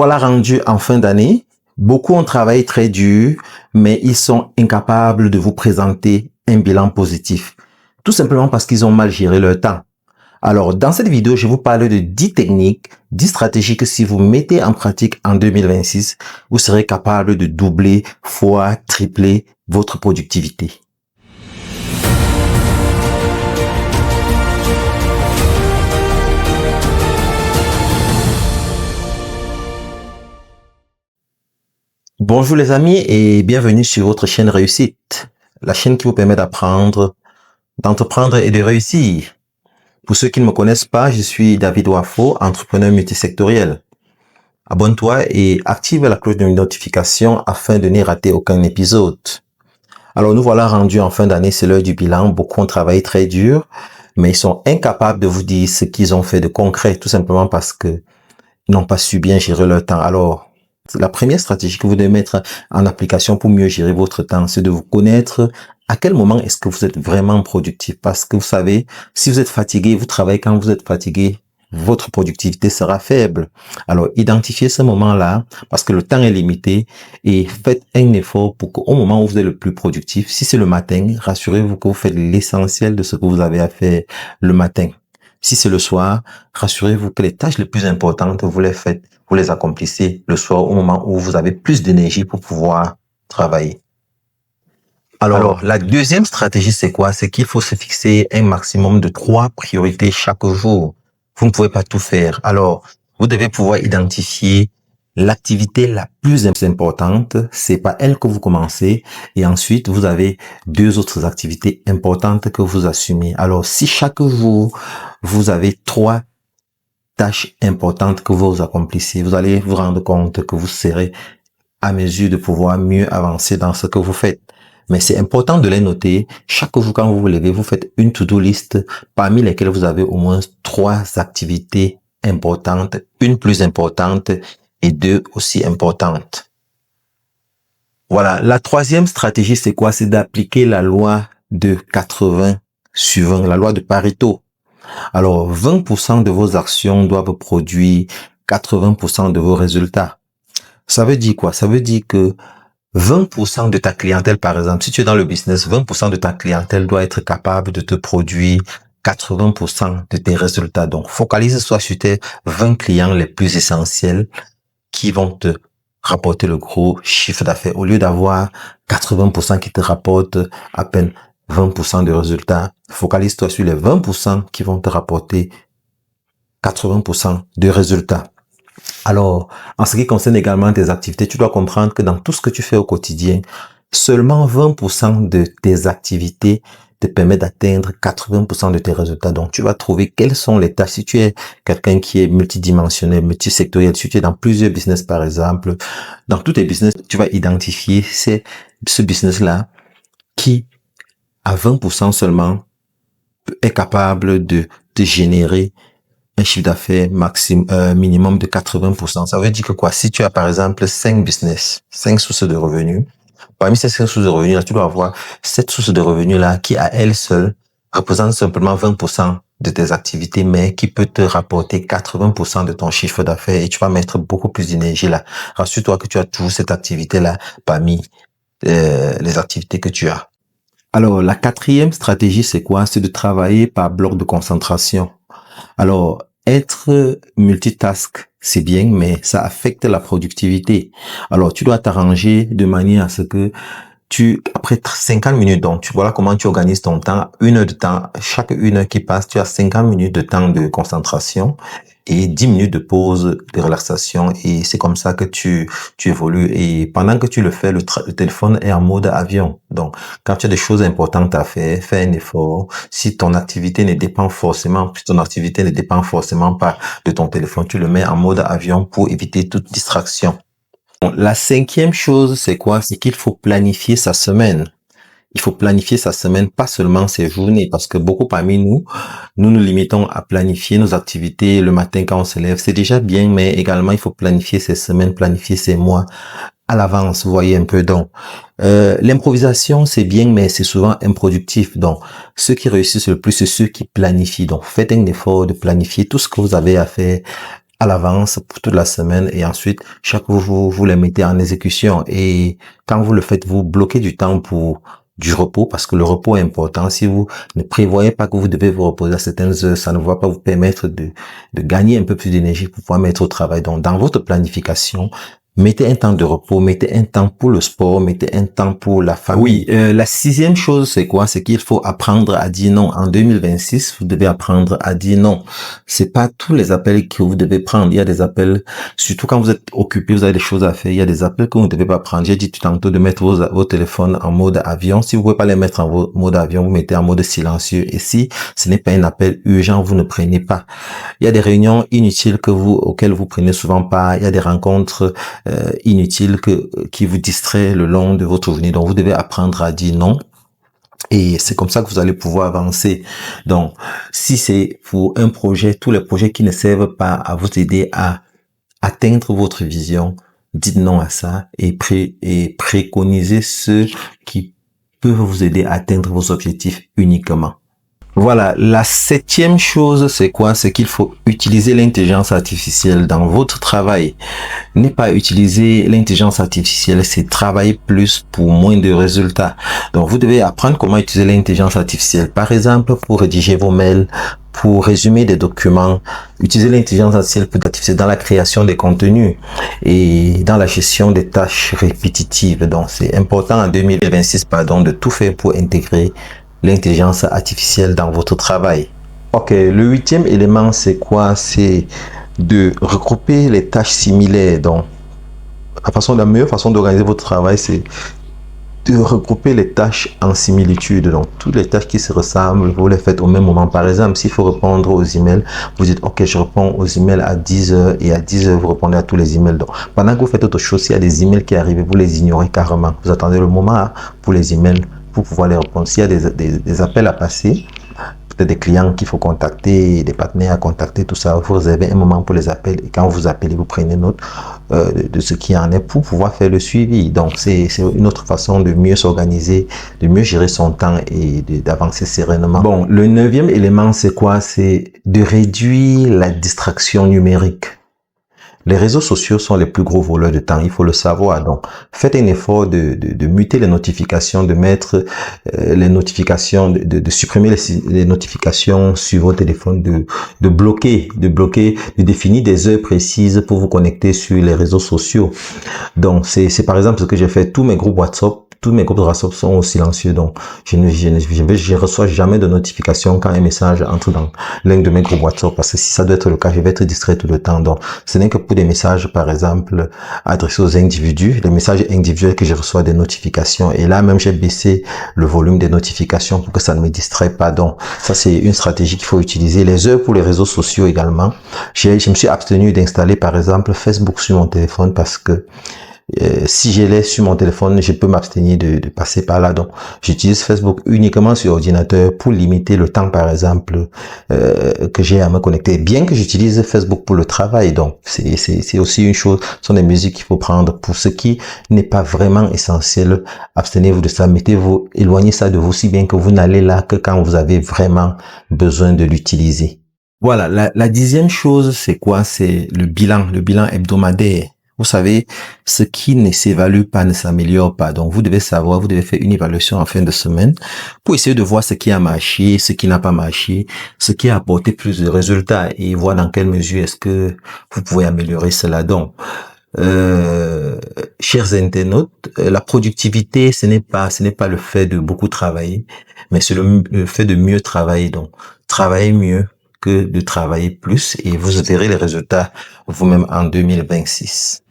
voilà rendus en fin d'année. Beaucoup ont travaillé très dur, mais ils sont incapables de vous présenter un bilan positif. Tout simplement parce qu'ils ont mal géré leur temps. Alors, dans cette vidéo, je vous parle de 10 techniques, 10 stratégies que si vous mettez en pratique en 2026, vous serez capable de doubler, fois, tripler votre productivité. Bonjour les amis et bienvenue sur votre chaîne Réussite, la chaîne qui vous permet d'apprendre, d'entreprendre et de réussir. Pour ceux qui ne me connaissent pas, je suis David Wafo, entrepreneur multisectoriel. Abonne-toi et active la cloche de notification afin de ne rater aucun épisode. Alors nous voilà rendus en fin d'année, c'est l'heure du bilan. Beaucoup ont travaillé très dur, mais ils sont incapables de vous dire ce qu'ils ont fait de concret, tout simplement parce que ils n'ont pas su bien gérer leur temps. Alors, la première stratégie que vous devez mettre en application pour mieux gérer votre temps, c'est de vous connaître à quel moment est-ce que vous êtes vraiment productif. Parce que vous savez, si vous êtes fatigué, vous travaillez quand vous êtes fatigué, votre productivité sera faible. Alors, identifiez ce moment-là parce que le temps est limité et faites un effort pour qu'au moment où vous êtes le plus productif, si c'est le matin, rassurez-vous que vous faites l'essentiel de ce que vous avez à faire le matin. Si c'est le soir, rassurez-vous que les tâches les plus importantes, vous les faites, vous les accomplissez le soir au moment où vous avez plus d'énergie pour pouvoir travailler. Alors, la deuxième stratégie, c'est quoi? C'est qu'il faut se fixer un maximum de 3 priorités chaque jour. Vous ne pouvez pas tout faire. Alors, vous devez pouvoir identifier l'activité la plus importante, c'est par elle que vous commencez, et ensuite vous avez 2 autres activités importantes que vous assumez. Alors, si chaque jour vous avez 3 tâches importantes que vous accomplissez, vous allez vous rendre compte que vous serez à mesure de pouvoir mieux avancer dans ce que vous faites. Mais c'est important de les noter. Chaque jour, quand vous vous levez, vous faites une to-do list parmi lesquelles vous avez au moins 3 activités importantes, une plus importante et 2 aussi importantes. Voilà. La troisième stratégie, c'est quoi? C'est d'appliquer la loi de 80 sur 20, la loi de Pareto. Alors, 20% de vos actions doivent produire 80% de vos résultats. Ça veut dire quoi? Ça veut dire que 20% de ta clientèle, par exemple, si tu es dans le business, 20% de ta clientèle doit être capable de te produire 80% de tes résultats. Donc, focalise-toi sur tes 20 clients les plus essentiels qui vont te rapporter le gros chiffre d'affaires. Au lieu d'avoir 80% qui te rapportent à peine 20% de résultats, focalise-toi sur les 20% qui vont te rapporter 80% de résultats. Alors, en ce qui concerne également tes activités, tu dois comprendre que dans tout ce que tu fais au quotidien, seulement 20% de tes activités te permettent d'atteindre 80% de tes résultats. Donc, tu vas trouver quelles sont les tâches. Si tu es quelqu'un qui est multidimensionnel, multisectoriel, si tu es dans plusieurs business, par exemple, dans tous tes business, tu vas identifier ce business-là qui, à 20% seulement, est capable de générer un chiffre d'affaires minimum de 80%. Ça veut dire que quoi? Si tu as par exemple 5 business, 5 sources de revenus, parmi ces 5 sources de revenus là, tu dois avoir cette source de revenus là qui à elle seule représente simplement 20% de tes activités, mais qui peut te rapporter 80% de ton chiffre d'affaires et tu vas mettre beaucoup plus d'énergie là. Rassure-toi que tu as toujours cette activité là parmi les activités que tu as. Alors, la quatrième stratégie, c'est quoi? C'est de travailler par bloc de concentration. Alors, être multitask, c'est bien, mais ça affecte la productivité. Alors, tu dois t'arranger de manière à ce que après 50 minutes, donc, voilà comment tu organises ton temps, 1 heure de temps, chaque 1 heure qui passe, tu as 50 minutes de temps de concentration et 10 minutes de pause, de relaxation, et c'est comme ça que tu évolues. Et pendant que tu le fais, le téléphone est en mode avion. Donc, quand tu as des choses importantes à faire, fais un effort. Si ton activité ne dépend forcément pas de ton téléphone, tu le mets en mode avion pour éviter toute distraction. Bon, la 5e chose, c'est quoi? C'est qu'il faut planifier sa semaine. Il faut planifier sa semaine, pas seulement ses journées, parce que beaucoup parmi nous nous limitons à planifier nos activités le matin quand on se lève. C'est déjà bien, mais également, il faut planifier ses semaines, planifier ses mois à l'avance, vous voyez un peu. Donc, l'improvisation, c'est bien, mais c'est souvent improductif. Donc, ceux qui réussissent le plus, c'est ceux qui planifient. Donc, faites un effort de planifier tout ce que vous avez à faire à l'avance pour toute la semaine et ensuite, chaque jour, vous les mettez en exécution. Et quand vous le faites, vous bloquez du temps pour du repos parce que le repos est important. Si vous ne prévoyez pas que vous devez vous reposer à certaines heures, ça ne va pas vous permettre de gagner un peu plus d'énergie pour pouvoir mettre au travail. Donc, dans votre planification, mettez un temps de repos, mettez un temps pour le sport, mettez un temps pour la famille. Oui, la sixième chose, c'est quoi? C'est qu'il faut apprendre à dire non. En 2026, vous devez apprendre à dire non. C'est pas tous les appels que vous devez prendre. Il y a des appels, surtout quand vous êtes occupé, vous avez des choses à faire. Il y a des appels que vous ne devez pas prendre. J'ai dit tout tantôt de mettre vos téléphones en mode avion. Si vous pouvez pas les mettre en mode avion, vous mettez en mode silencieux. Et si ce n'est pas un appel urgent, vous ne prenez pas. Il y a des réunions inutiles auxquelles vous prenez souvent part. Il y a des rencontres inutiles qui vous distraient le long de votre journée. Donc, vous devez apprendre à dire non. Et c'est comme ça que vous allez pouvoir avancer. Donc, si c'est pour un projet, tous les projets qui ne servent pas à vous aider à atteindre votre vision, dites non à ça et préconisez ceux qui peuvent vous aider à atteindre vos objectifs uniquement. Voilà, la septième chose, c'est quoi? C'est qu'il faut utiliser l'intelligence artificielle dans votre travail. Ne pas utiliser l'intelligence artificielle, c'est travailler plus pour moins de résultats. Donc, vous devez apprendre comment utiliser l'intelligence artificielle. Par exemple, pour rédiger vos mails, pour résumer des documents, utiliser l'intelligence artificielle dans la création des contenus et dans la gestion des tâches répétitives. Donc, c'est important en 2026, de tout faire pour intégrer l'intelligence artificielle dans votre travail. Ok, le huitième élément, c'est quoi? C'est de regrouper les tâches similaires. Donc, la meilleure façon d'organiser votre travail, c'est de regrouper les tâches en similitude. Donc, toutes les tâches qui se ressemblent, vous les faites au même moment. Par exemple, s'il faut répondre aux emails, vous dites, ok, je réponds aux emails à 10 heures et à 10 heures, vous répondez à tous les emails. Donc, pendant que vous faites autre chose, s'il y a des emails qui arrivent, vous les ignorez carrément. Vous attendez le moment pour les emails pour pouvoir les répondre. S'il y a des appels à passer, peut-être des clients qu'il faut contacter, des partenaires à contacter, tout ça, vous réservez un moment pour les appels et quand vous appelez, vous prenez note de ce qui en est pour pouvoir faire le suivi. Donc, c'est une autre façon de mieux s'organiser, de mieux gérer son temps et d'avancer sereinement. Bon, le neuvième élément, c'est quoi? C'est de réduire la distraction numérique. Les réseaux sociaux sont les plus gros voleurs de temps, il faut le savoir. Donc, faites un effort de muter les notifications, de mettre les notifications, de supprimer les notifications sur vos téléphones, de bloquer, de définir des heures précises pour vous connecter sur les réseaux sociaux. Donc, c'est par exemple ce que j'ai fait. Tous mes groupes WhatsApp, tous mes groupes de WhatsApp sont au silencieux. Donc, je reçois jamais de notification quand un message entre dans l'un de mes groupes WhatsApp. Parce que si ça doit être le cas, je vais être distrait tout le temps. Donc, ce n'est que pour des messages, par exemple, adressés aux individus, les messages individuels que je reçois des notifications. Et là, même, j'ai baissé le volume des notifications pour que ça ne me distrait pas. Donc, ça, c'est une stratégie qu'il faut utiliser. Les heures pour les réseaux sociaux également. Je me suis abstenu d'installer, par exemple, Facebook sur mon téléphone parce que si je l'ai sur mon téléphone, je peux m'abstenir de passer par là. Donc, j'utilise Facebook uniquement sur ordinateur pour limiter le temps, par exemple, que j'ai à me connecter. Bien que j'utilise Facebook pour le travail, donc c'est aussi une chose. Ce sont des mesures qu'il faut prendre. Pour ce qui n'est pas vraiment essentiel, abstenez-vous de ça. Mettez-vous, éloignez ça de vous si bien que vous n'allez là que quand vous avez vraiment besoin de l'utiliser. Voilà, la dixième chose, c'est quoi? C'est le bilan hebdomadaire. Vous savez, ce qui ne s'évalue pas ne s'améliore pas. Donc, vous devez savoir, vous devez faire une évaluation en fin de semaine pour essayer de voir ce qui a marché, ce qui n'a pas marché, ce qui a apporté plus de résultats et voir dans quelle mesure est-ce que vous pouvez améliorer cela. Donc, chers internautes, la productivité, ce n'est pas le fait de beaucoup travailler, mais c'est le fait de mieux travailler. Donc, travailler mieux que de travailler plus et vous verrez les résultats vous-même en 2026.